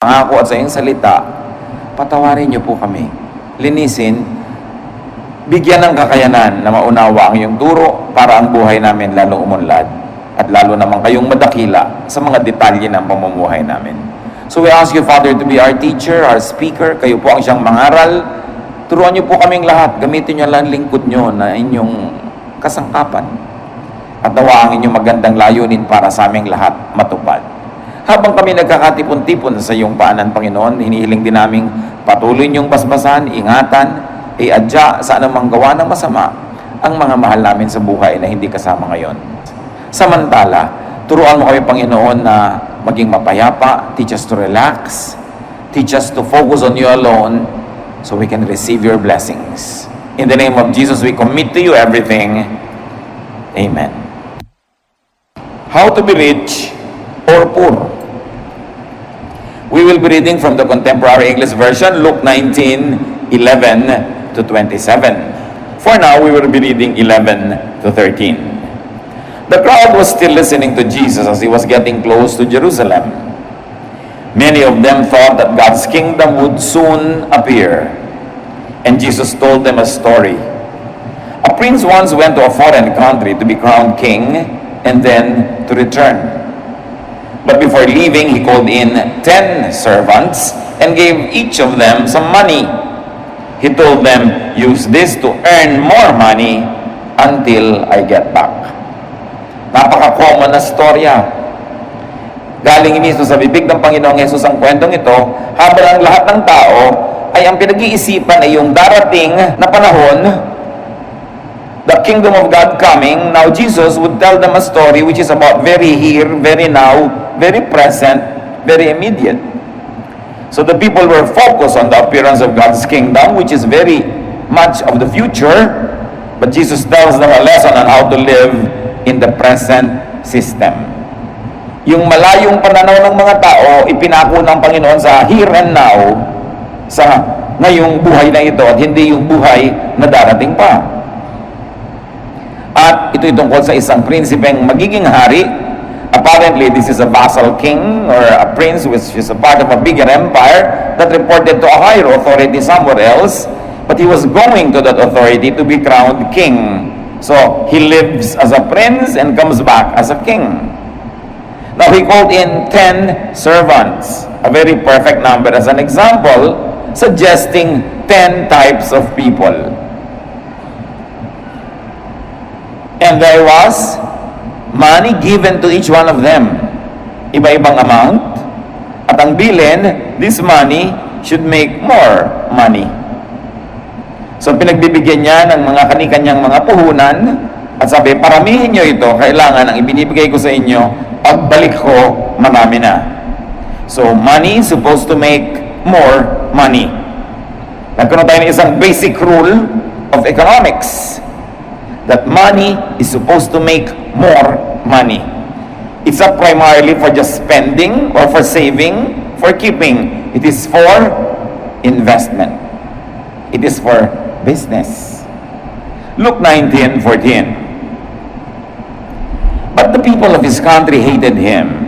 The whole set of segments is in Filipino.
Pangako at sa iyong salita, patawarin niyo po kami. Linisin, bigyan ng kakayanan na maunawa ang iyong turo para ang buhay namin lalo umunlad at lalo naman kayong madakila sa mga detalye ng pamumuhay namin. So we ask you, Father, to be our teacher, our speaker. Kayo po ang siyang mangaral. Turuan niyo po kaming lahat. Gamitin niyo lang lingkod niyo na inyong kasangkapan. At nawa ang inyong magandang layunin para sa aming lahat matupad. Habang kami nagkakatipon-tipon sa iyong paanan, Panginoon, hinihiling din naming patuloy niyong basbasan, ingatan, iadya sa anumang gawa ng masama ang mga mahal namin sa buhay na hindi kasama ngayon. Samantala, turuan mo kami, Panginoon, na maging mapayapa, teach us to relax, teach us to focus on you alone so we can receive your blessings. In the name of Jesus, we commit to you everything. Amen. How to be rich or poor? We will be reading from the Contemporary English Version, Luke 19:11 to 27. For now, we will be reading 11 to 13. The crowd was still listening to Jesus as he was getting close to Jerusalem. Many of them thought that God's kingdom would soon appear. And Jesus told them a story. A prince once went to a foreign country to be crowned king and then to return. But before leaving, he called in 10 servants and gave each of them some money. He told them, "Use this to earn more money until I get back." Napaka-common na storya. Galing mismo sa bibig ng Panginoong Hesus ang kwentong ito, habang ang lahat ng tao ay ang pinag-iisipan ay yung darating na panahon, the kingdom of God coming. Now Jesus would tell them a story which is about very here, very now, very present, very immediate. So the people were focused on the appearance of God's kingdom, which is very much of the future, but Jesus tells them a lesson on how to live in the present system. Yung malayong pananaw ng mga tao, ipinako ng Panginoon sa here and now, sa ngayong buhay na ito, at hindi yung buhay na darating pa. At ito'y tungkol sa isang prinsipeng magiging hari. Apparently, this is a vassal king or a prince which is a part of a bigger empire that reported to a higher authority somewhere else, but he was going to that authority to be crowned king. So, he lives as a prince and comes back as a king. Now, he called in 10 servants, a very perfect number as an example, suggesting 10 types of people. And there was money given to each one of them. Iba-ibang amount. At ang bilin, this money should make more money. So pinagbibigyan niya ng mga kani-kanyang mga puhunan at sabi, paramihin nyo ito, kailangan ang ibinibigay ko sa inyo, pagbalik ko, marami na. So money is supposed to make more money. Nagkaroon tayo ng isang basic rule of economics, that money is supposed to make more money. It's not primarily for just spending or for saving, for keeping. It is for investment. It is for business. Luke 19:14. But the people of his country hated him,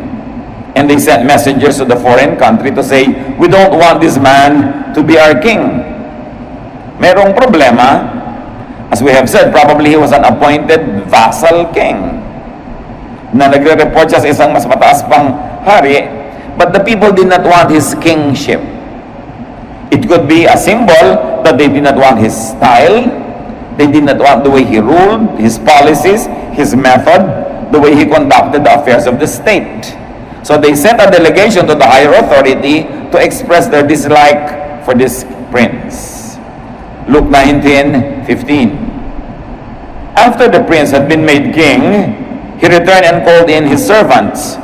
and they sent messengers to the foreign country to say, "We don't want this man to be our king." Merong problema. As we have said, probably he was an appointed vassal king na nagre-report siya sa isang mas mataas pang hari, but the people did not want his kingship. It could be a symbol that they did not want his style, they did not want the way he ruled, his policies, his method, the way he conducted the affairs of the state. So they sent a delegation to the higher authority to express their dislike for this prince. Luke 19:15. After the prince had been made king, he returned and called in his servants.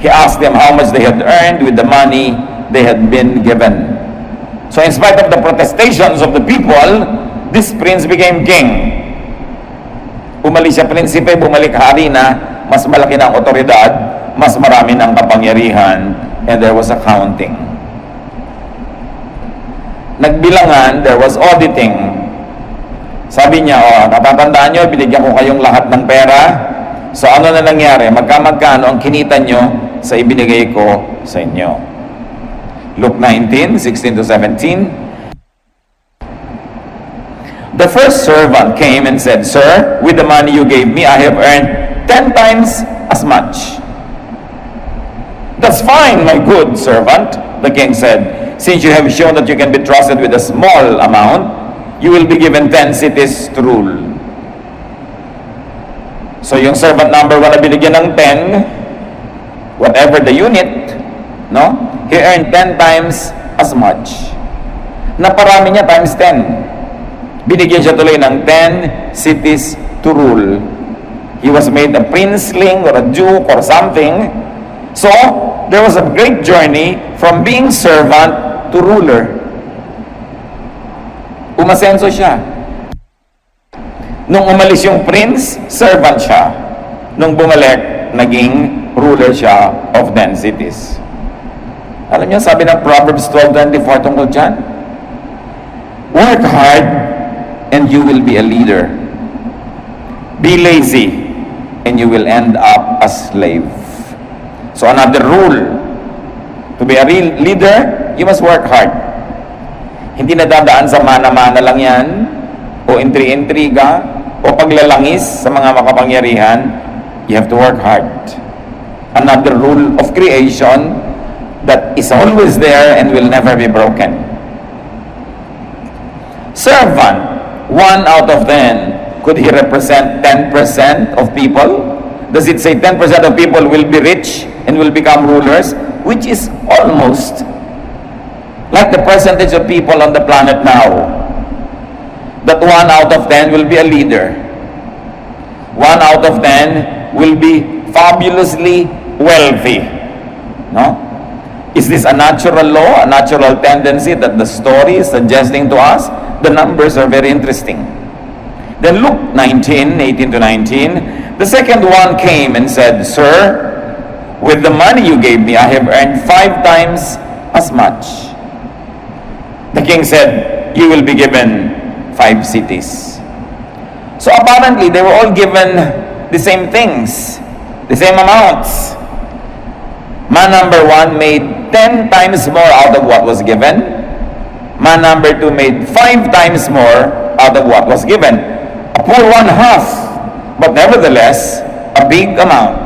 He asked them how much they had earned with the money they had been given. So in spite of the protestations of the people, this prince became king. Umalis siya prinsipe, bumalik hari na mas malaki ng otoridad, mas marami ng kapangyarihan, and there was accounting. Nagbilangan, there was auditing. Sabi niya, natatandaan nyo, binigyan ko kayong lahat ng pera. So ano na nangyari? Magkano ang kinita nyo sa ibinigay ko sa inyo? Luke 19:16 to 17. The first servant came and said, Sir, with the money you gave me, I have earned 10 times as much. That's fine, my good servant, the king said. Since you have shown that you can be trusted with a small amount, you will be given 10 cities to rule. So yung servant number 1 na binigyan ng 10, whatever the unit, no? He earned 10 times as much. Naparami niya times 10. Binigyan siya tuloy ng 10 cities to rule. He was made a princeling or a duke or something. So, there was a great journey from being servant to ruler. Umasenso siya. Nung umalis yung prince, servant siya. Nung bumalik, naging ruler siya of 10 cities. Alam niyo, sabi ng Proverbs 12:24 tungkol dyan, work hard and you will be a leader. Be lazy and you will end up a slave. So another rule, to be a real leader, you must work hard. Hindi nadadaan sa mana-mana lang yan, o intri-intriga, o paglalangis sa mga makapangyarihan. You have to work hard. Another rule of creation that is always there and will never be broken. Servant, 1 out of 10, could he represent 10% of people? Does it say 10% of people will be rich and will become rulers? Which is almost like the percentage of people on the planet now. That 1 out of 10 will be a leader. 1 out of 10 will be fabulously wealthy. No? Is this a natural law, a natural tendency that the story is suggesting to us? The numbers are very interesting. Then Luke 19:18 to 19, the second one came and said, Sir, with the money you gave me, I have earned 5 times as much. The king said, you will be given 5 cities. So apparently, they were all given the same things, the same amounts. Man number 1 made 10 times more out of what was given. Man number 2 made 5 times more out of what was given. A poor one half, but nevertheless, a big amount.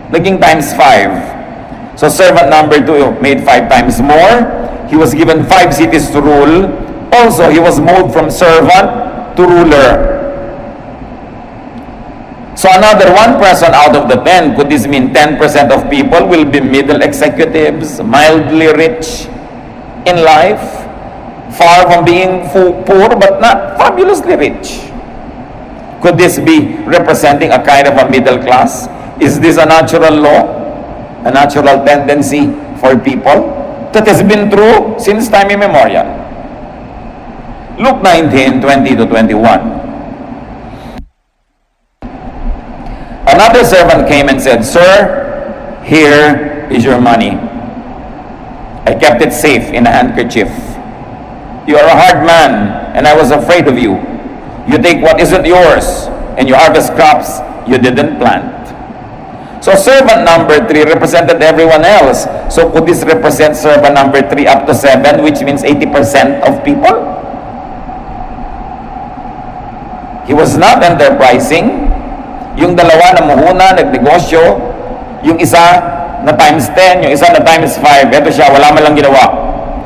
Naging times 5. So servant number 2 made 5 times more. He was given 5 cities to rule. Also, he was moved from servant to ruler. So another 1% out of the 10, could this mean 10% of people will be middle executives, mildly rich in life, far from being poor but not fabulously rich? Could this be representing a kind of a middle class? Is this a natural law, a natural tendency for people that has been true since time immemorial? Luke 19:20 to 21. Another servant came and said, Sir, here is your money. I kept it safe in a handkerchief. You are a hard man, and I was afraid of you. You take what isn't yours, and you harvest crops you didn't plant. So servant number 3 represented everyone else. So could this represent servant number 3 up to 7, which means 80% of people? He was not enterprising. Yung dalawa na muhuna, nagnegosyo, yung isa na times 10, yung isa na times 5, eto siya, wala man lang ginawa.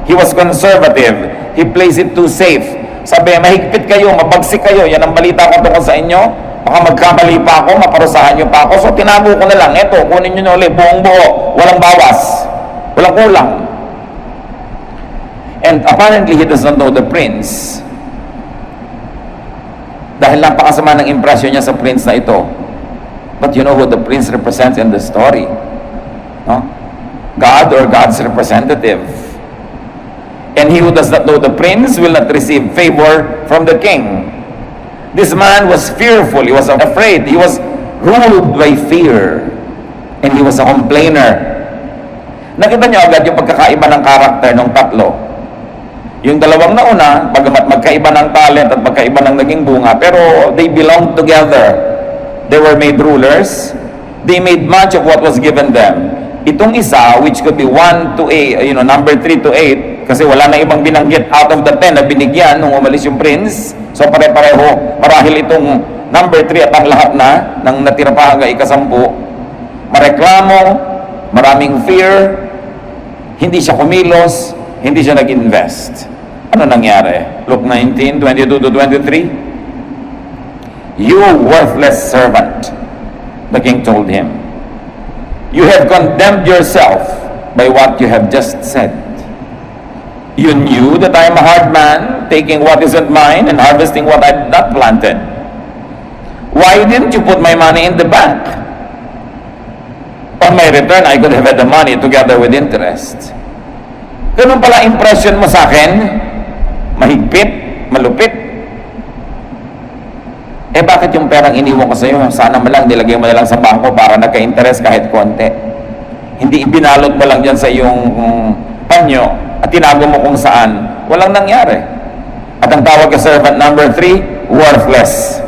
He was conservative. He plays it too safe. Sabi, mahigpit kayo, mabagsik kayo, yan ang balita ko tungkol sa inyo. Baka magkamali pa ako, maparusahan nyo pa ako. So tinago ko na lang, eto, kunin nyo na ulit, buong buo, walang bawas, walang kulang. And apparently, he does not know the prince. Dahil napakasama ng impression niya sa prince na ito. But you know who the prince represents in the story? No? God or God's representative. And he who does not know the prince will not receive favor from the king. This man was fearful. He was afraid. He was ruled by fear. And he was a complainer. Nakita niyo agad yung pagkakaiba ng karakter ng tatlo. Yung dalawang nauna, bagamat magkaiba ng talent at magkaiba ng naging bunga, pero they belonged together. They were made rulers. They made much of what was given them. Itong isa, which could be 1 to 8, number 3 to 8, kasi wala na ibang binanggit out of the 10 na binigyan nung umalis yung prince. So pare-pareho, marahil itong number 3 at ang lahat na, ng natira pa hanggang ika-10, mareklamo, maraming fear, hindi siya kumilos, hindi siya nag-invest. Ano nangyari? Luke 19, 22 to 23. You worthless servant, the king told him. You have condemned yourself by what you have just said. You knew that I am a hard man, taking what isn't mine and harvesting what I have not planted. Why didn't you put my money in the bank? On my return, I could have had the money together with interest. Ganun pala impression mo sa akin? Mahigpit? Malupit? Bakit yung perang iniwan ko sa iyo, sana mo lang nilagay mo na lang sa bangko para nagka-interest kahit konti? Hindi ibinalot mo lang dyan sa iyong panyo at tinago mo kung saan. Walang nangyari. At ang tawag ka servant number 3, worthless.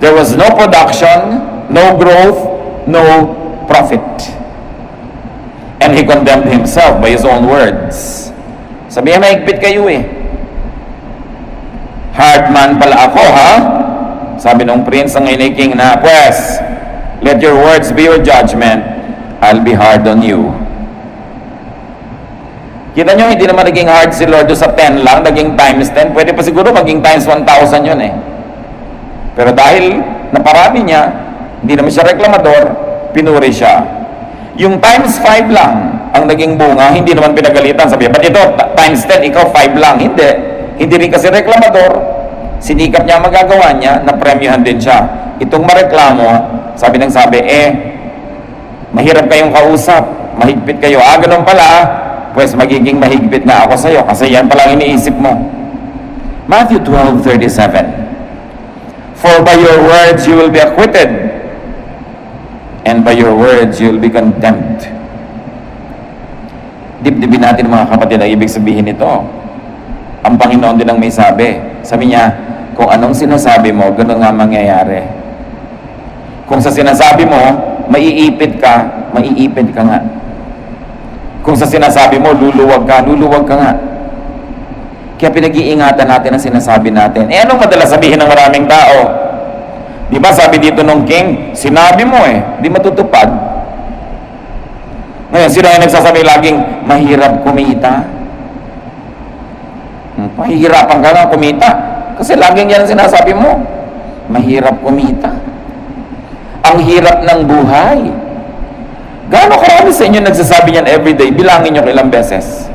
There was no production, no growth, no profit. And he condemned himself by his own words. Sabihin, mahigpit kayo Hard man pala ako, ha? Sabi nung prince ang king na, pues, let your words be your judgment. I'll be hard on you. Kita nyo, hindi naman naging hard si Lord sa 10 lang, naging times 10. Pwede pa siguro maging times 1,000 yun Pero dahil naparami niya, hindi naman siya reklamador, pinuri siya. Yung times 5 lang ang naging bunga, hindi naman pinagalitan. Sabi, ba't ito, times 10, ikaw 5 lang? Hindi rin kasi reklamador. Sinikap niya, magagawa niya, na-premiuhan din siya. Itong mareklamo, sabi, mahirap kayong kausap, mahigpit kayo. Ganun pala, pues magiging mahigpit na ako sa'yo, kasi yan pala iniisip mo. Matthew 12:37. For by your words you will be acquitted, and by your words you will be condemned. Dibdibin natin mga kapatid ang ibig sabihin nito. Ang Panginoon din ang may sabi. Sabi niya, kung anong sinasabi mo, gano'n nga mangyayari. Kung sa sinasabi mo, maiipit ka nga. Kung sa sinasabi mo, luluwag ka nga. Kaya pinag-iingatan natin ang sinasabi natin. Anong madalas sabihin ng maraming tao? Di ba sabi dito nung king, sinabi mo di matutupad. Ngayon, sino yung nagsasabi laging, mahirap kumita? Mahihirapan ka nga kumita. Kasi laging yan ang sinasabi mo. Mahirap kumita. Ang hirap ng buhay. Gaano karami sa inyo nagsasabi niyan everyday? Bilangin nyo ilang beses.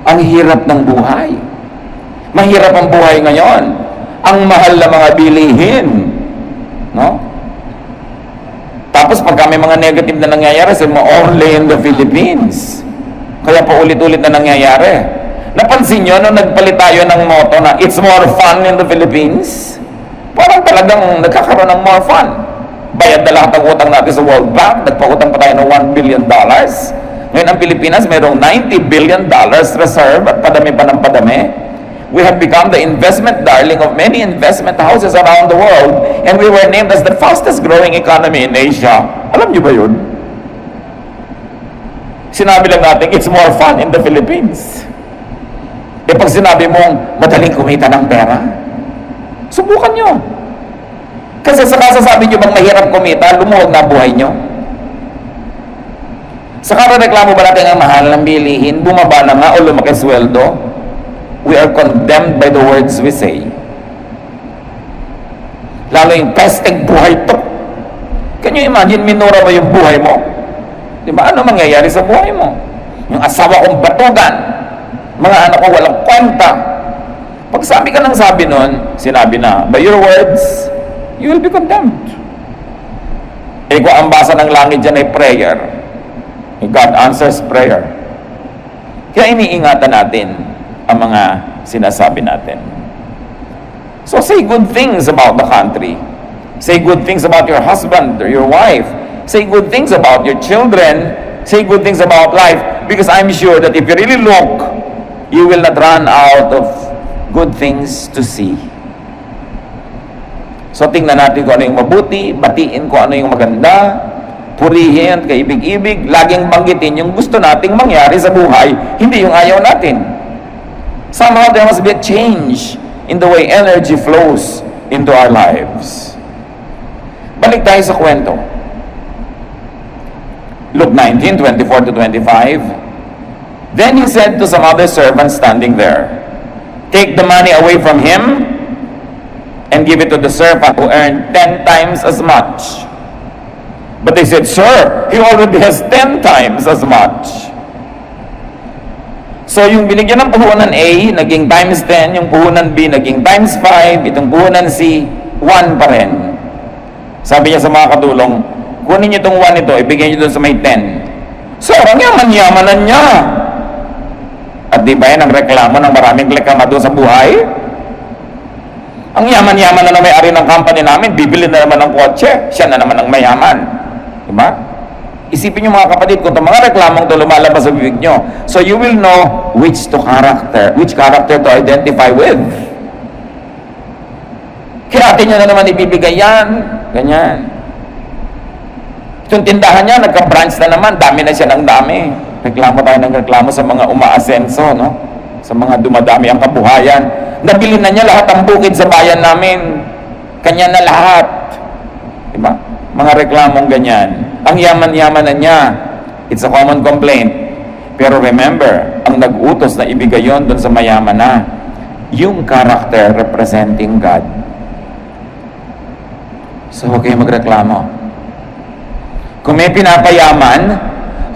Ang hirap ng buhay. Mahirap ang buhay ngayon. Ang mahal na mga bilihin. No? Tapos pagka may mga negative na nangyayari, sabi mo, only in the Philippines. Kaya pa ulit-ulit na nangyayari. Napansin nyo nung nagpalit tayo ng motto na it's more fun in the Philippines? Parang talagang nagkakaroon ng more fun. Bayad na lahat ng utang natin sa World Bank, nagpautang pa tayo ng $1 billion. Ngayon ang Pilipinas mayroong $90 billion reserve at padami pa ng padami. We have become the investment darling of many investment houses around the world, and we were named as the fastest growing economy in Asia. Alam nyo ba yun? Sinabi lang natin, it's more fun in the Philippines. Pag sinabi mong madaling kumita ng pera, subukan nyo. Kasi sa kasasabi nyo bang mahirap kumita, lumuwag na buhay nyo. Sa reklamo ba natin ang mahal ng bilihin, bumaba na nga o lumaki sweldo, we are condemned by the words we say. Lalo yung pesting buhay to. Can you imagine, minura mo yung buhay mo? Diba? Ano mangyayari sa buhay mo? Yung asawa kong batugan, mga anak ko walang kwenta. Pag sabi ka ng sabi nun, sinabi na, by your words, you will be condemned. Kung ang basa ng langit dyan ay prayer, God answers prayer. Kaya iniingatan natin ang mga sinasabi natin. So say good things about the country. Say good things about your husband or your wife. Say good things about your children. Say good things about life. Because I'm sure that if you really look, you will not run out of good things to see. So tingnan natin kung ano yung mabuti, batiin kung ano yung maganda, purihin at kaibig-ibig, laging banggitin yung gusto nating mangyari sa buhay, hindi yung ayaw natin. Somehow there must be a change in the way energy flows into our lives. Balik tayo sa kwento. Luke 19:24 to 25. Then he said to some other servants standing there, "Take the money away from him and give it to the servant who earned 10 times as much." But they said, "Sir, he already has 10 times as much." So yung binigyan ng puhunan A, naging times 10, yung puhunan B, naging times 5, itong puhunan C, 1 pa rin. Sabi niya sa mga katulong, kunin niyo itong 1 ito, ibigay niyo doon sa may 10. Sir, ang yaman-yamanan niya. At di ba yan ang reklamo ng maraming reklamo doon sa buhay? Ang yaman-yaman na may-ari ng company namin, bibili na naman ng kotse, siya na naman ang mayaman. Diba? Isipin niyo mga kapatid, kung itong mga reklamong ito lumalabas sa bibig niyo, so you will know which character to identify with. Kaya atin niya na naman ibibigay yan, ganyan. Itong tindahan niya, nagka-branch na naman, dami na siya ng dami. Reklamo tayo ng reklamo sa mga umaasenso, no? Sa mga dumadami ang kabuhayan. Nabili na niya lahat ang bukid sa bayan namin. Kanya na lahat. Diba? Mga reklamong ganyan. Ang yaman-yaman na niya. It's a common complaint. Pero remember, ang nag-utos na ibigay yon doon sa mayaman na, yung character representing God. So huwag kayong magreklamo. Kung may pinapayaman,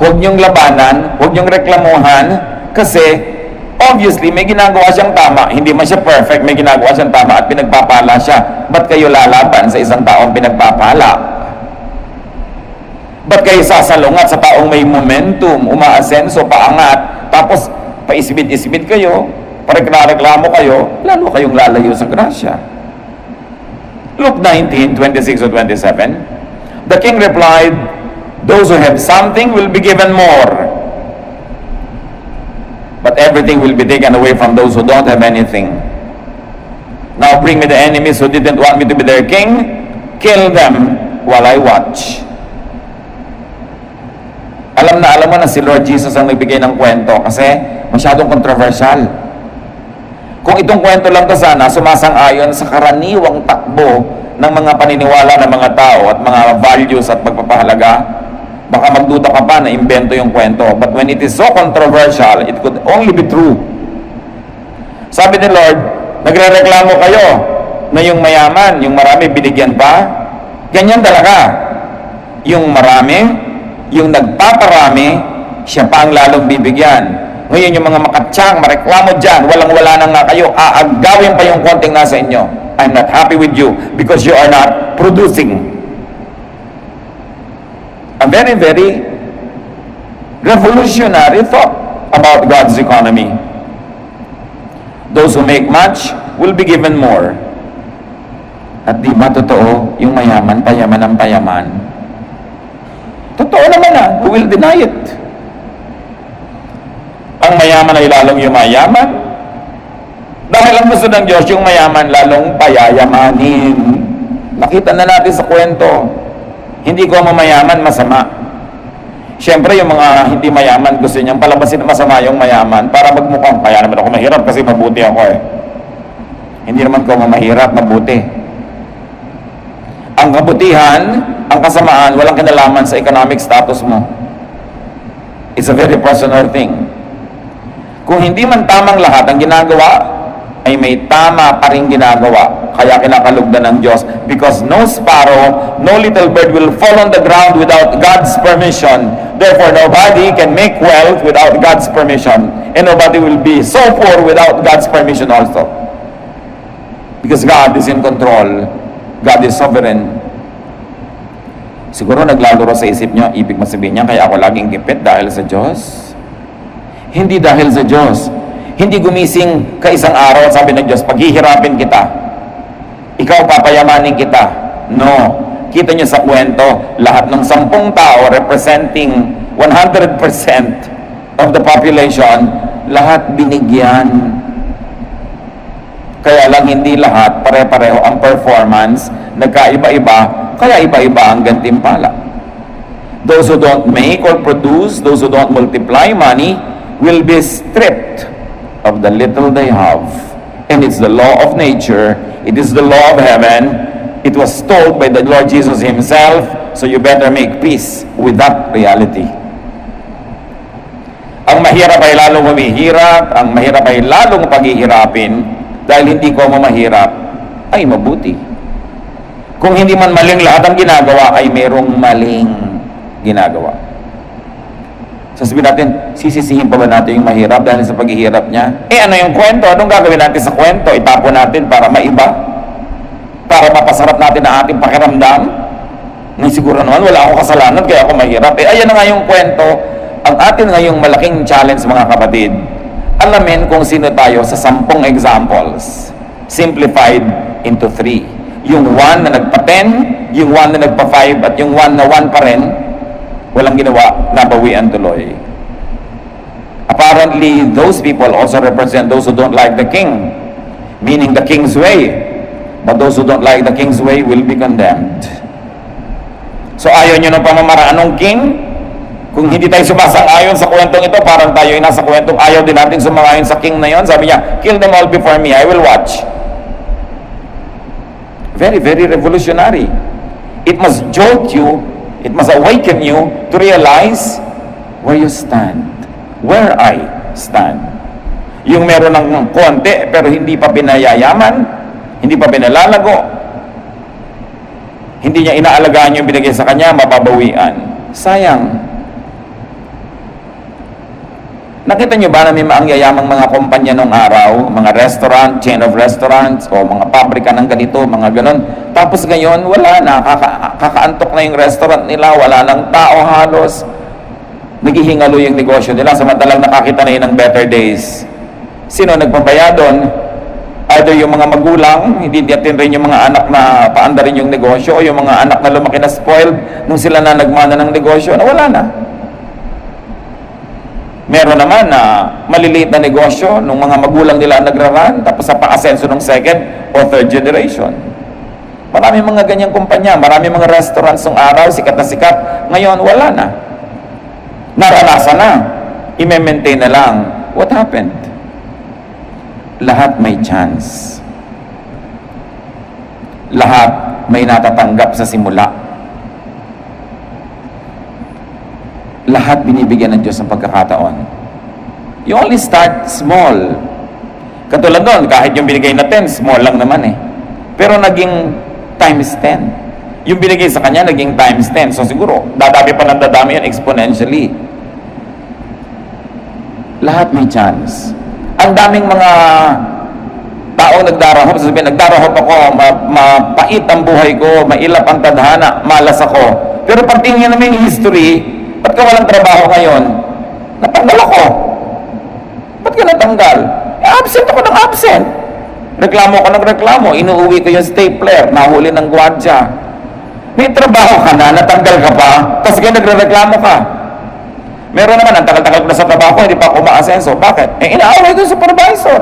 huwag niyong labanan, huwag niyong reklamuhan, kasi obviously may ginagawa siyang tama. Hindi man siya perfect, may ginagawa siyang tama at pinagpapala siya. Ba't kayo lalaban sa isang taong pinagpapala? Ba't kayo sasalungat sa taong may momentum, umaasenso, paangat, tapos paisibid-isibid kayo, pareklamo kayo, lalo kayong lalayo sa grasya. Luke 19:26 to 27. The king replied, "Those who have something will be given more, but everything will be taken away from those who don't have anything. Now bring me the enemies who didn't want me to be their king. Kill them while I watch." Alam mo na si Lord Jesus ang nagbigay ng kwento kasi masyadong controversial. Kung itong kwento lang to sana, sumasang-ayon sa karaniwang takbo ng mga paniniwala ng mga tao at mga values at pagpapahalaga, baka magduda ka pa na imbento yung kwento. But when it is so controversial, it could only be true. Sabi ni Lord, nagrereklamo kayo na yung mayaman, yung marami binigyan pa. Ganyan talaga. Yung marami, yung nagpaparami, siya pa ang lalong bibigyan. Ngayon yung mga makatsyang, mareklamo dyan, walang-wala na nga kayo, aagawin pa yung konting nasa inyo. I'm not happy with you because you are not producing. A very, very revolutionary thought about God's economy. Those who make much will be given more. At di ba totoo, yung mayaman, payaman ang payaman? Totoo naman na, who will deny it? Ang mayaman ay lalong yumayaman. Dahil ang gusto ng Diyos, yung mayaman lalong payayamanin. Nakita na natin sa kwento. Hindi ko mamayaman, masama. Siyempre, yung mga hindi mayaman, gusto niyang palabasin na masama yung mayaman para magmukhang, kaya naman ako mahirap kasi mabuti ako eh. Hindi naman ko mahirap, mabuti. Ang kabutihan, ang kasamaan, walang kinalaman sa economic status mo. It's a very personal thing. Kung hindi man tamang lahat ang ginagawa, ay may tama pa rin ginagawa. Kaya kinakalugdan ng Diyos. Because no sparrow, no little bird will fall on the ground without God's permission. Therefore, nobody can make wealth without God's permission. And nobody will be so poor without God's permission also. Because God is in control. God is sovereign. Siguro naglalaro sa isip nyo, ibig masabihin niya, kaya ako laging gipit dahil sa Diyos. Hindi dahil sa Diyos. Hindi gumising ka isang araw at sabi ng Diyos, paghihirapin kita. Ikaw papayamanin kita. No. Kita niyo sa kwento, lahat ng 10 tao representing 100% of the population, lahat binigyan. Kaya lang hindi lahat pare-pareho ang performance, nagkaiba-iba, kaya iba-iba ang gantimpala. Those who don't make or produce, those who don't multiply money, will be stripped of the little they have. And it's the law of nature. It is the law of heaven. It was told by the Lord Jesus Himself, so you better make peace with that reality. Ang mahirap ay lalong humihirap, ang mahirap ay lalong paghihirapin, dahil hindi ko mamahirap, ay mabuti. Kung hindi man maling lahat ang ginagawa, ay merong maling ginagawa. Sasabihin natin, sisisihin pa ba natin yung mahirap dahil sa paghihirap niya? Ano yung kwento? Anong gagawin natin sa kwento? Itapon natin para maiba? Para mapasarap natin ang ating pakiramdam? Ngay siguro naman, wala akong kasalanan kaya ako mahirap. Ayan na nga yung kwento. Ang atin ngayong malaking challenge, mga kapatid, alamin kung sino tayo sa 10 examples, simplified into 3. Yung 1 na nagpa-10, yung 1 na nagpa-5, at yung 1 na 1 pa rin, walang ginawa, nabawian tuloy. Apparently, those people also represent those who don't like the king, meaning the king's way. But those who don't like the king's way will be condemned. So ayaw nyo ng pamamaraan ng king? Kung hindi tayo sumasang-ayon sa kwentong ito, parang tayo ay nasa kwentong ayaw din natin sumang-ayon sa king na yon. Sabi niya, kill them all before me, I will watch. Very, very revolutionary. It must jolt you, it must awaken you to realize where you stand, where I stand. Yung meron ng konti pero hindi pa pinayayaman, hindi pa pinalalago, hindi niya inaalagaan yung binigay sa kanya, mababawian. Sayang. Nakita niyo ba na may maangyayamang mga kumpanya nung araw, mga restaurant, chain of restaurants, o mga pabrika ng ganito, mga ganon. Tapos ngayon, wala na, kakaantok na yung restaurant nila, wala nang tao halos. Naghihingalo yung negosyo nila, samantalang nakakita na yun ng better days. Sino nagpabaya doon? Either yung mga magulang, hindi natin rin yung mga anak na paanda rin yung negosyo, o yung mga anak na lumaki na spoiled, nung sila na nagmana ng negosyo, na wala na. Meron naman na maliliit na negosyo nung mga magulang nila nagraran, tapos sa pa-asenso ng second o third generation. Marami mga ganyang kumpanya, marami mga restaurants ng araw, sikat na sikat. Ngayon, wala na. Naranasan na. I-maintain na lang. What happened? Lahat may chance. Lahat may natatanggap sa simula. Lahat binibigyan ng Diyos ng pagkakataon. You only start small. Katulad doon, kahit yung binigay na 10, small lang naman eh. Pero naging times 10. Yung binigay sa kanya, naging times 10. So siguro, dadami pa ng dadami yan exponentially. Lahat may chance. Ang daming mga taong nagdarahop, sasabihin, nagdarahop ako, mapait ang buhay ko, mailap ang tadhana, malas ako. Pero pag tingnan namin yung history, ba't ka walang trabaho ngayon? Natanggal ako. Ba't ka natanggal? Absent ako ng absent. Reklamo ako ng reklamo. Inuuwi ko yung stapler. Nahuli ng gwardiya. May trabaho ka na, natanggal ka pa, tapos kaya nagre-reklamo ka. Meron naman, ang tagal-tagal ko na sa trabaho ko, hindi pa ako ma-asenso. Bakit? Inaaway ko yung supervisor.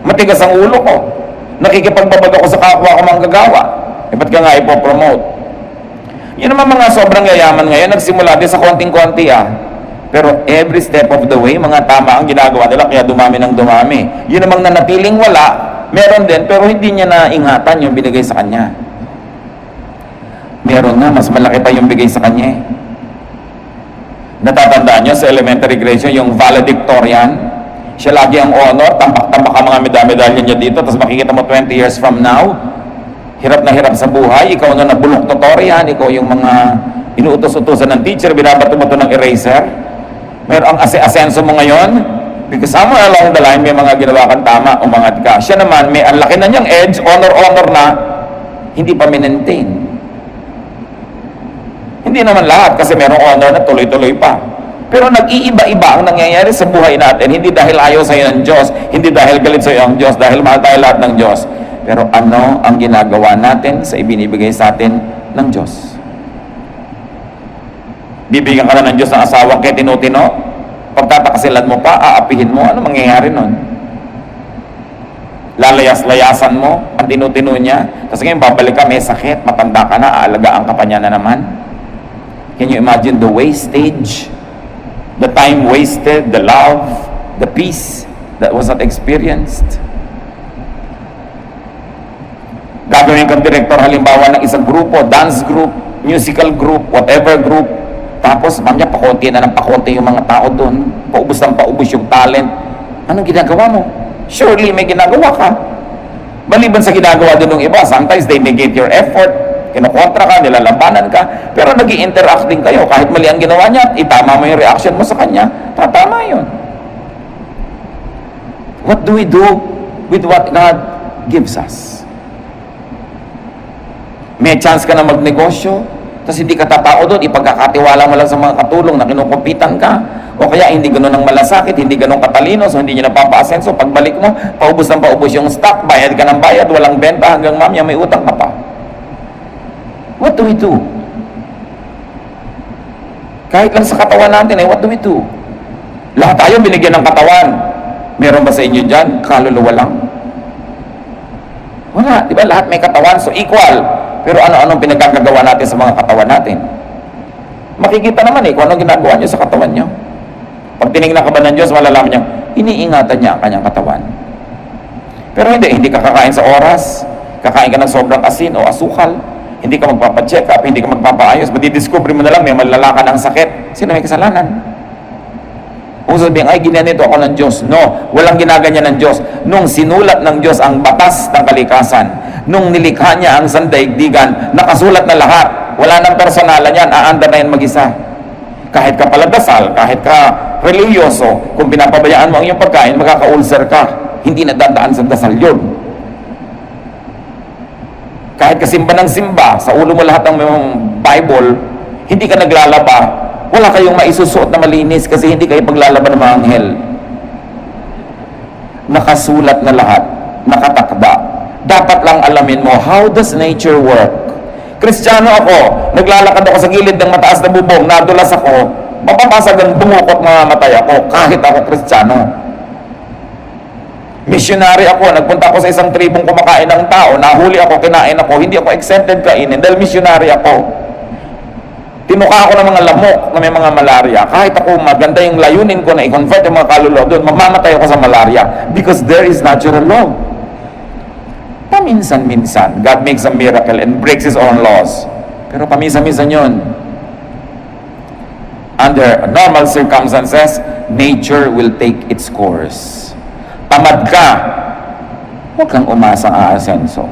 Matigas ang ulo ko. Nakikipagbabag ako sa kapwa ko manggagawa. Ba't ka nga ipopromote? Yun naman mga sobrang yayaman ngayon, nagsimula din sa konting-konti Pero every step of the way, mga tama ang ginagawa nila, kaya dumami ng dumami. Yun namang nanatiling wala, meron din, pero hindi niya naingatan yung binigay sa kanya. Meron na, mas malaki pa yung bigay sa kanya. Natatandaan niyo sa elementary grade yung valedictorian, siya lagi ang honor, tampak-tampak ang mga medalya niya dito, tapos makikita mo 20 years from now, hirap na hirap sa buhay, ikaw na nabulok tutorian, ikaw yung mga inuutos-utosan ng teacher, binabato-bato ng eraser. Meron ang asenso mo ngayon, because somewhere along the line, may mga ginawa kang tama, umangat ka. Siya naman, may ang laki na niyang edge, honor na, hindi pa minentain. Hindi naman lahat, kasi merong honor na tuloy-tuloy pa. Pero nag-iiba-iba ang nangyayari sa buhay natin, hindi dahil ayaw sa'yo ng Diyos, hindi dahil galit sa'yo ang Diyos, dahil mahal tayo lahat ng Diyos. Pero ano ang ginagawa natin sa ibinibigay sa atin ng Diyos? Bibigyan ka na ng Diyos ng asawang kay tinutino? Pagtatakasilan mo pa, aapihin mo, ano mangyayari nun? Lalayas-layasan mo ang tinutino niya, tapos ngayon babalik ka, may sakit, matanda ka na, aalagaan ka pa niya na naman. Can you imagine the wastage? The time wasted, the love, the peace that was not experienced? Gagawin kang director halimbawa ng isang grupo, dance group, musical group, whatever group. Tapos, mamaya pakonti na ng pakonti yung mga tao doon. Paubos ng paubos yung talent. Anong ginagawa mo? Surely may ginagawa ka. Maliban sa ginagawa doon ng iba, sometimes they negate your effort, kinukontra ka, nilalabanan ka, pero nag-i-interact din kayo. Kahit mali ang ginawa niya, itama mo yung reaction mo sa kanya, tatama yun. What do we do with what God gives us? May chance ka na magnegosyo, tapos hindi ka tatao doon, ipagkakatiwala mo lang sa mga katulong na kinukumpitan ka, o kaya hindi ganun ang malasakit, hindi ganun katalino, so hindi niya napapa-asenso. Pagbalik mo, paubos ng paubos yung stock, bayad ka ng bayad, walang benta, hanggang mamaya may utang ka pa. What do we do? Kahit lang sa katawan natin, what do we do? Lahat tayo binigyan ng katawan. Meron ba sa inyo dyan? Kaluluwa lang? Wala, di ba? Lahat may katawan, so equal. Pero ano-anong pinagkagagawa natin sa mga katawan natin? Makikita naman kung anong ginagawa niyo sa katawan niyo. Pag tinignan ka ba ng Diyos, malalaman niya, iniingatan niya ang kanyang katawan. Pero hindi ka kakain sa oras, kakain ka ng sobrang asin o asukal, hindi ka magpapacheck up, hindi ka magpapaayos, madidiscover mo na lang may malalakan ng sakit. Sino may kasalanan? Kung sabihin, ay ginanito ako ng Diyos. No, walang ginaganyan ng Diyos. Nung sinulat ng Diyos ang batas ng kalikasan, nung nilikha niya ang sandaigdigan, nakasulat na lahat. Wala nang personalan yan, aanda na yan mag-isa. Kahit ka paladasal, kahit ka religyoso, kung pinapabayaan mo ang iyong pagkain, magkaka-ulcer ka. Hindi nadadaan sa dasal yun. Kahit ka simba ng simba, sa ulo mo lahat ng Bible, hindi ka naglalaba, wala kayong maisusuot na malinis kasi hindi kayo paglalaban ng mga anghel. Nakasulat na lahat, nakatakda. Dapat lang alamin mo, how does nature work? Kristiyano ako, naglalakad ako sa gilid ng mataas na bubong, nadulas ako, mapapasag ang bumukot mamamatay ako, kahit ako Kristiyano. Missionary ako, nagpunta ako sa isang tribong kumakain ng tao, nahuli ako, kinain ako, hindi ako exempted kainin dahil missionary ako. Tinuka ako ng mga lamok na may mga malaria. Kahit ako maganda yung layunin ko na i-convert yung mga kaluluwa doon, mamamatay ako sa malaria because there is natural law. Paminsan-minsan, God makes a miracle and breaks His own laws. Pero paminsan-minsan yun. Under normal circumstances, nature will take its course. Tamad ka, huwag kang umasang aasenso.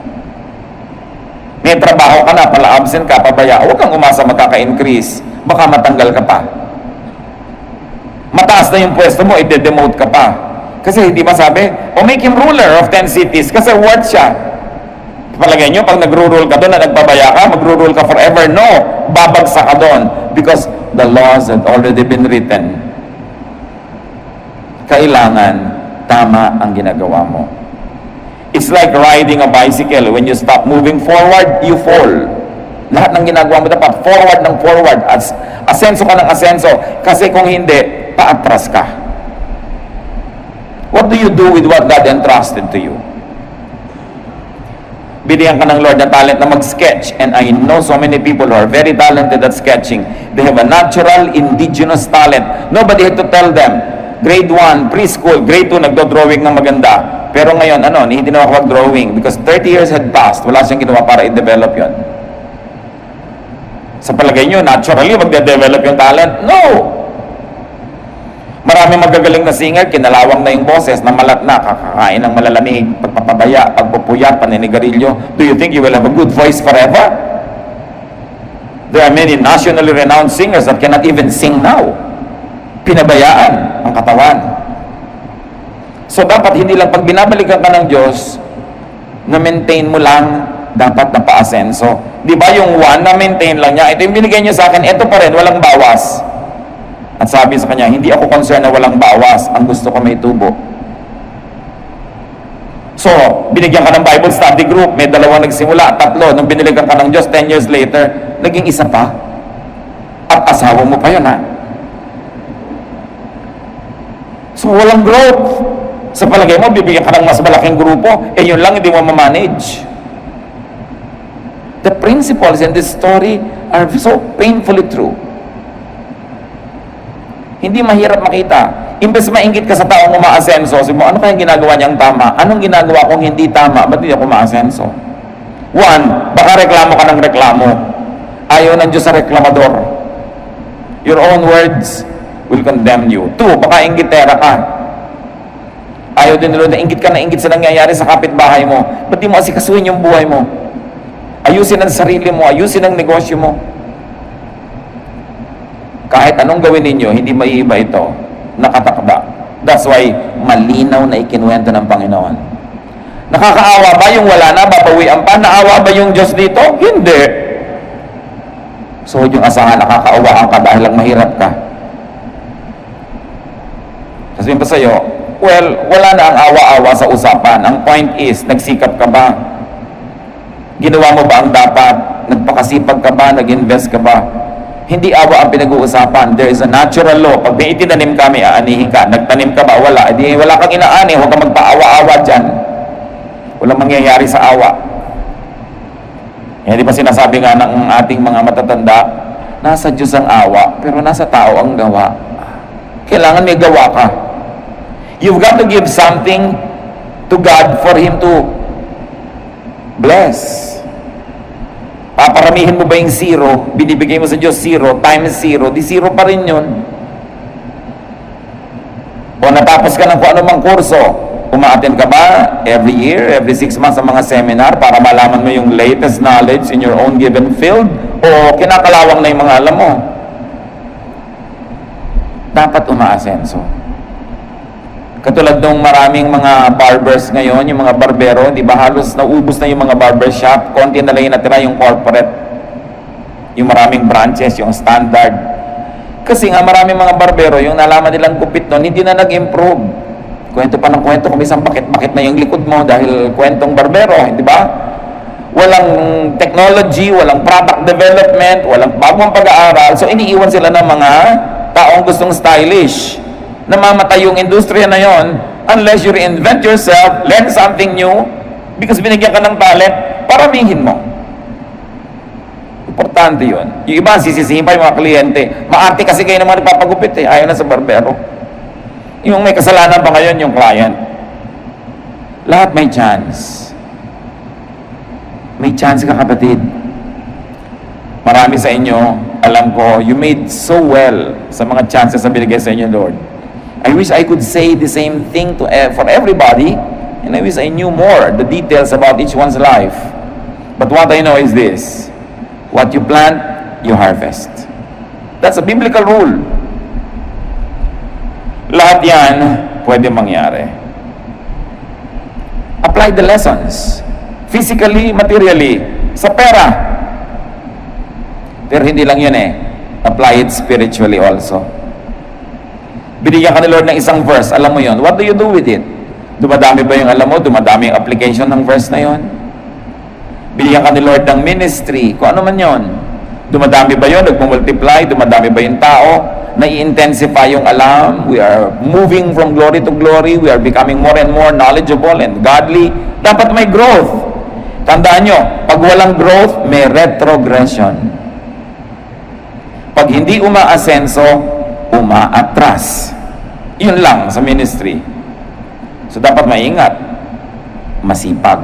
May trabaho ka na, pala absent ka, pabaya, huwag kang umasa magkaka-increase. Baka matanggal ka pa. Mataas na yung pwesto mo, i-demote ka pa. Kasi hindi ba sabi, make him ruler of 10 cities kasi worth siya. Palagay nyo, pag nagro-rule ka doon na nagpabaya ka, magro-rule ka forever. No, babagsak ka doon because the laws had already been written. Kailangan tama ang ginagawa mo. It's like riding a bicycle. When you stop moving forward, you fall. Lahat ng ginagawa mo dapat forward ng forward. Asenso ka ng asenso. Kasi kung hindi, paatras ka. What do you do with what God entrusted to you? Binigyan ka ng Lord ng talent na mag-sketch. And I know so many people who are very talented at sketching. They have a natural, indigenous talent. Nobody had to tell them. Grade 1, preschool, grade 2, nagdo-drawing ng maganda. Pero ngayon, hindi na ako mag-drawing because 30 years had passed. Wala siyang ginawa para i-develop yon. Sa palagay nyo, naturally, magde-develop yung talent? No! Maraming magagaling na singer, kinalawang na yung boses, namalat na, kakakain ng malalamig, pagpapabaya, pagpupuyat, paninigarilyo. Do you think you will have a good voice forever? There are many nationally renowned singers that cannot even sing now. Pinabayaan ang katawan. So dapat hindi lang pag binabalikan ka ng Diyos, na maintain mo lang, dapat na pa-asenso. Di ba yung one na maintain lang niya, ito yung binigay niya sa akin, ito pa rin, walang bawas. At sabi sa kanya, hindi ako concerned na walang bawas, ang gusto ko may tubo. So, binigyan ka ng Bible study group, may 2 nagsimula, 3, nung biniligan ka ng Diyos, 10 years later, naging isa pa. At asawa mo pa yun, ha? So, walang growth. Sa palagay mo, bibigyan ka ng mas malaking grupo, yun lang, hindi mo ma-manage. The principles in this story are so painfully true. Hindi mahirap makita. Imbes mainggit ka sa taong umaasenso, sabi mo, ano kaya ginagawa niyang tama? Anong ginagawa kong hindi tama? Ba't hindi ako umaasenso? One, baka reklamo ka ng reklamo. Ayaw ng Diyos sa reklamador. Your own words will condemn you. Two, baka inggitera ka. Ayaw din nila na inggit ka na inggit sa nangyayari sa kapitbahay mo. Ba't di mo asikasuhin yung buhay mo? Ayusin ang sarili mo, ayusin ang negosyo mo. Kahit anong gawin ninyo, hindi maiiba ito. Nakatakda. That's why, malinaw na ikinuwento ng Panginoon. Nakakaawa ba yung wala na, babawian pa? Naawa ba yung Diyos dito? Hindi. So, yung asahan, nakakaawaan ka dahil lang mahirap ka. Sabihin pa sa'yo, well, wala na ang awa-awa sa usapan. Ang point is, nagsikap ka ba? Ginawa mo ba ang dapat? Nagpakasipag ka ba? Nag-invest ka ba? Hindi awa ang pinag-uusapan. There is a natural law. Pag may itinanim ka, may aanihin ka. Nagtanim ka ba? Wala. Di, wala kang inaani. Huwag kang magpaawa-awa dyan. Walang mangyayari sa awa. Di ba sinasabi nga ng ating mga matatanda, nasa Diyos ang awa, pero nasa tao ang gawa. Kailangan may gawa ka. You've got to give something to God for Him to bless. Paparamihin mo ba yung zero? Binibigay mo sa Diyos zero times zero, di zero pa rin yun. O natapos ka ng kung anumang kurso, umaattend ka ba every year, every 6 months sa mga seminar para malaman mo yung latest knowledge in your own given field? O kinakalawang na yung mga alam mo? Dapat umaasenso. Katulad ng maraming mga barbers ngayon, yung mga barbero, di ba halos naubos na yung mga barbershop, konti na lang yung natira yung corporate, yung maraming branches, yung standard. Kasi nga maraming mga barbero, yung nalaman nilang gupit nun, hindi na nag-improve. Kwento pa ng kwento, kung isang bakit-bakit na yung likod mo dahil kwentong barbero, di ba? Walang technology, walang product development, walang bagong pag-aaral, so iniiwan sila ng mga taong gustong stylish. Namamatay yung industriya na yon unless you reinvent yourself, learn something new, because binigyan ka ng talent, paramihin mo. Importante yun. Yung iba, sisisihin pa yung mga kliyente. Maarte kasi kayo naman nagpapagupit eh. Ayaw na sa barbero. Yung may kasalanan pa ngayon, yung client. Lahat may chance. May chance ka, kapatid. Marami sa inyo, alam ko, you made so well sa mga chances na binigay sa inyo, Lord. I wish I could say the same thing for everybody, and I wish I knew more the details about each one's life. But what I know is this: what you plant, you harvest. That's a biblical rule. Lahat yan pwede mangyari. Apply the lessons. Physically, materially, sa pera. Pero hindi lang yun eh. Apply it spiritually also. Binigyan ka ni Lord ng isang verse, alam mo yon. What do you do with it? Dumadami ba yung alam mo? Dumadami yung application ng verse na yon? Binigyan ka ni Lord ng ministry, kung ano man yon. Dumadami ba yon? Nagmumultiply? Dumadami ba yung tao? Nai-intensify yung alam? We are moving from glory to glory. We are becoming more and more knowledgeable and godly. Dapat may growth. Tandaan nyo, pag walang growth, may retrogression. Pag hindi umaasenso, umaatras. Yun lang sa ministry. So dapat maingat. Masipag.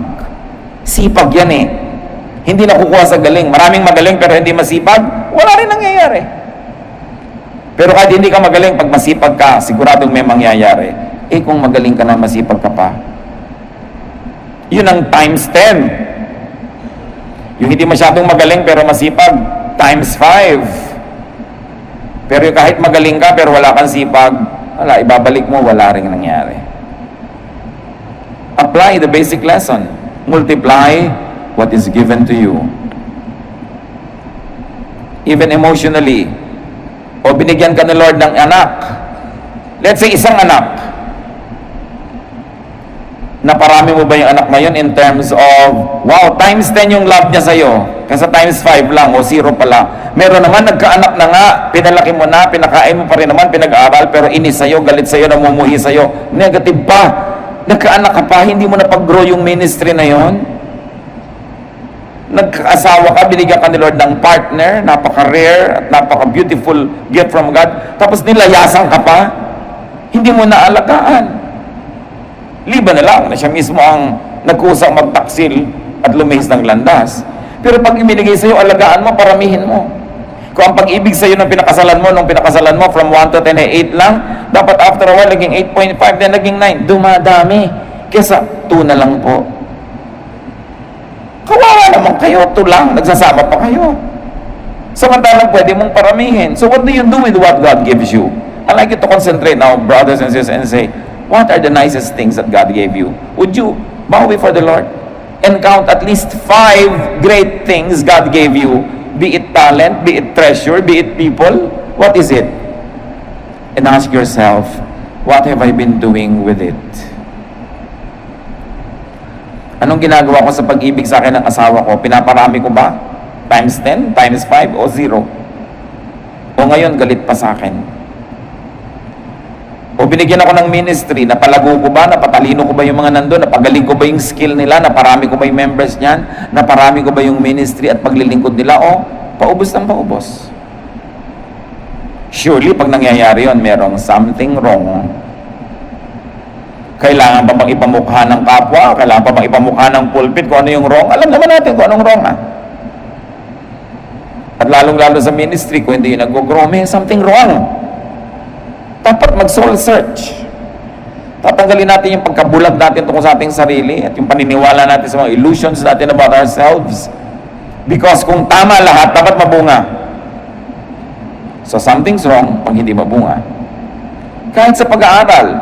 Sipag yan eh. Hindi nakukuha sa galing. Maraming magaling pero hindi masipag, wala rin nangyayari. Pero kahit hindi ka magaling, pag masipag ka, siguradong may mangyayari. Eh kung magaling ka na, masipag ka pa, yun ang times 10. Yung hindi masyadong magaling pero masipag, times 5. Pero kahit magaling ka pero wala kang sipag, wala, ibabalik mo, wala rin nangyari. Apply the basic lesson. Multiply what is given to you. Even emotionally. O binigyan ka ni Lord ng anak. Let's say isang anak. Naparami mo ba yung anak na yun in terms of, wow, times 10 yung love niya sa'yo. Kasi times 5 lang o 0 pala. Meron naman, nagkaanak na nga, pinalaki mo na, pinakain mo pa rin naman, pinag-aaral, pero inis sa'yo, galit sa'yo, namumuhi sa'yo. Negative pa. Nagkaanak ka pa, hindi mo na pag-grow yung ministry na yon. Nagkaasawa ka, binigyan ka ni Lord ng partner, napaka-rare at napaka-beautiful gift from God, tapos nilayasan ka pa, hindi mo naalagaan. Liban na lang na siya mismo ang nagkusang magtaksil at lumihis ng landas. Pero pag ibinigay sa'yo, alagaan mo, paramihin mo. Kung ang pag-ibig sa'yo nung pinakasalan mo from 1 to 10 ay 8 lang, dapat after a while, naging 8.5, then naging 9. Dumadami. Kesa 2 na lang po. Kawawa naman kayo, 2 lang, nagsasama pa kayo. Samantalang pwede mong paramihin. So what do you do with what God gives you? I'd like you to concentrate now, brothers and sisters, and say, what are the nicest things that God gave you? Would you bow before the Lord and count at least 5 great things God gave you? Be it talent, be it treasure, be it people. What is it? And ask yourself, what have I been doing with it? Anong ginagawa ko sa pag-ibig sa akin ng asawa ko? Pinaparami ko ba? Times 10? Times 5? O 0? O ngayon, galit pa sa akin? O binigyan ako ng ministry, napalago ko ba? Napatalino ko ba yung mga nandun? Napagaling ko ba yung skill nila? Naparami ko ba yung members niyan? Naparami ko ba yung ministry at paglilingkod nila? O paubos ng paubos? Surely, pag nangyayari yun, merong something wrong. Kailangan pa bang ipamukha ng kapwa? Kailangan pa bang ipamukha ng pulpit kung ano yung wrong? Alam naman natin kung anong wrong, ha? At lalong-lalo sa ministry, kung hindi yung nag-grow, may something wrong. Dapat mag-soul search. Tatanggalin natin yung pagkabulag natin tungkol sa ating sarili at yung paniniwala natin sa mga illusions natin about ourselves. Because kung tama lahat, dapat mabunga. So something's wrong pag hindi mabunga. Kahit sa pag-aaral,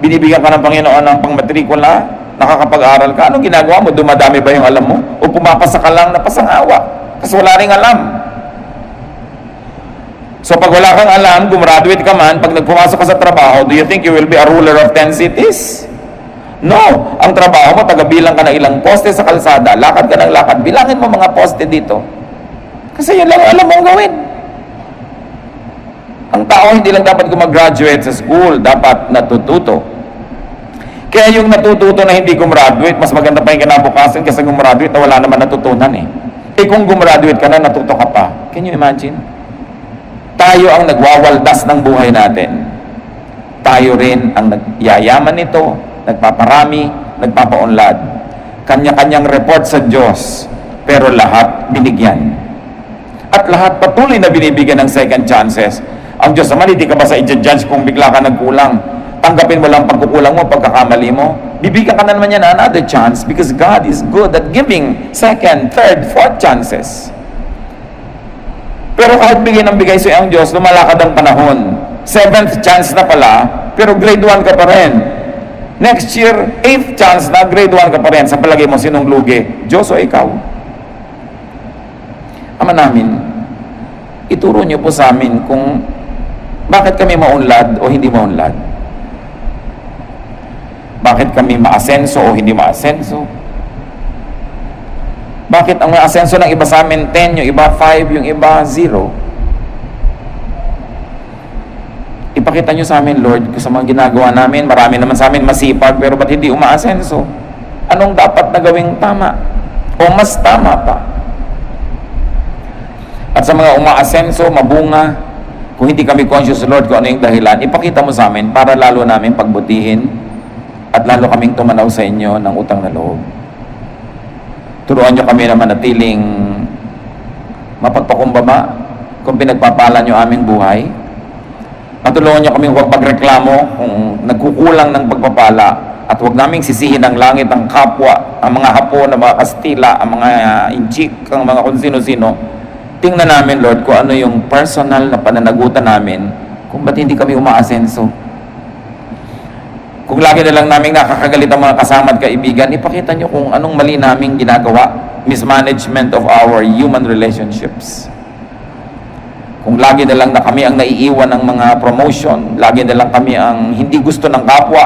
binibigyan ka ng Panginoon ng pangmatrikula, nakakapag-aral ka, anong ginagawa mo? Dumadami ba yung alam mo? O pumapasa ka lang na pasangawa? Kasi wala ring alam. So pag wala kang alam, gumraduate ka man, pag nagpumasok ka sa trabaho, do you think you will be a ruler of 10 cities? No. Ang trabaho mo, tagabilang ka ng ilang poste sa kalsada, lakad ka ng lakad, bilangin mo mga poste dito. Kasi yun lang alam mong gawin. Ang tao hindi lang dapat gumraduate sa school, dapat natututo. Kaya yung natututo na hindi gumraduate, mas maganda pa yung kinabukasan kasi gumraduate na wala naman natutunan eh. Eh kung gumraduate ka na, natuto ka pa. Can you imagine? Tayo ang nagwawaldas ng buhay natin. Tayo rin ang nagyayaman nito, nagpaparami, nagpapaunlad. Kanya-kanyang report sa Diyos, pero lahat binigyan. At lahat patuloy na binibigyan ng second chances. Ang Diyos naman, hindi ka ba sa i-judge kung bigla ka nagkulang? Tanggapin mo lang pagkukulang mo, pagkakamali mo. Bibigyan ka na naman yan another chance because God is good at giving second, third, fourth chances. Pero kahit bigay ng bigay sa'yo ang Diyos, lumalakad ang panahon. 7th chance na pala, pero grade 1 ka pa rin. Next year, 8th chance na, grade 1 ka pa rin. Sa palagay mo, sinong lugi? Diyos o ikaw? Ama namin, ituro niyo po sa amin kung bakit kami maunlad o hindi maunlad. Bakit kami maasenso o hindi maasenso. Bakit ang asenso ng iba sa amin 10, yung iba 5, yung iba 0? Ipakita nyo sa amin, Lord, kung sa mga ginagawa namin, marami naman sa amin masipag, pero ba't hindi umaasenso? Anong dapat na gawing tama? O mas tama pa? At sa mga umaasenso, mabunga, kung hindi kami conscious, Lord, kung ano yung dahilan, ipakita mo sa amin para lalo namin pagbutihin at lalo kaming tumanaw sa inyo ng utang na loob. Turuan nyo kami na manatiling mapagpakumbaba kung pinagpapala nyo aming buhay. At tulungan nyo kami huwag magreklamo kung nagkukulang ng pagpapala at huwag naming sisihin ang langit, ang kapwa, ang mga Hapon, ang mga Kastila, ang mga Inchik, ang mga kung sino-sino. Tingnan namin, Lord, kung ano yung personal na pananagutan namin kung ba't hindi kami umaasenso. Kung lagi na lang namin nakakagalit ang mga kasama at kaibigan, ipakita nyo kung anong mali naming ginagawa. Mismanagement of our human relationships. Kung lagi na lang na kami ang naiiwan ng mga promotion, lagi na lang kami ang hindi gusto ng kapwa,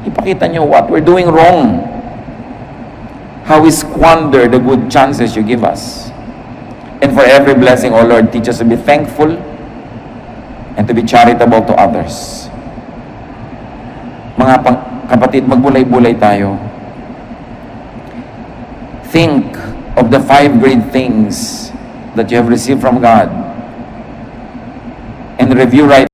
ipakita nyo what we're doing wrong. How we squander the good chances you give us. And for every blessing, O Lord, teach us to be thankful and to be charitable to others. Mga kapatid, magbulay-bulay tayo. Think of the 5 great things that you have received from God and review right